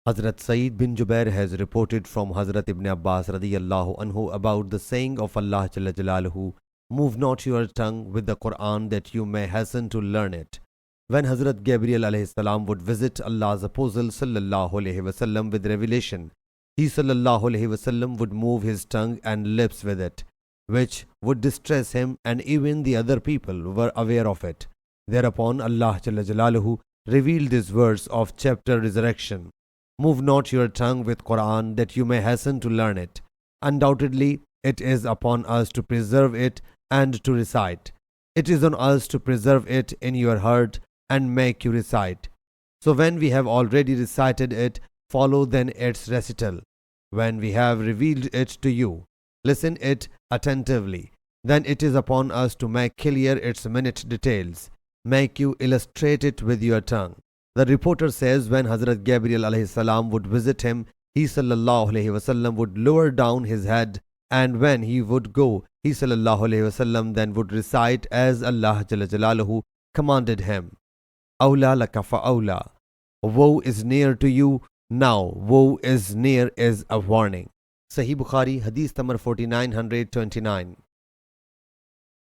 Hazrat Saeed bin Jubair has reported from Hazrat Ibn Abbas radiyallahu anhu about the saying of Allah Jalla Jalaluhu, "Move not your tongue with the Quran that you may hasten to learn it." When Hazrat Gabriel alayhi salam would visit Allah's apostle sallallahu alayhi wasallam with revelation, he sallallahu alayhi wasallam would move his tongue and lips with it, which would distress him, and even the other people were aware of it. Thereupon Allah Jalla Jalaluhu revealed this verse of chapter Resurrection. Move not your tongue with Quran that you may hasten to learn it. Undoubtedly, it is upon us to preserve it and to recite. It is on us to preserve it in your heart and make you recite. So when we have already recited it, follow then its recital. When we have revealed it to you, listen it attentively. Then it is upon us to make clear its minute details. Make you illustrate it with your tongue. The reporter says when Hazrat Gabriel alayhi salam would visit him, he sallallahu alayhi wasallam would lower down his head, and when he would go, he sallallahu alayhi wasallam then would recite as Allah Jalla Jalaluhu commanded him. Awla laka fa'awla. Woe is near to you, now woe is near is a warning. Sahih Bukhari Hadith number 4929.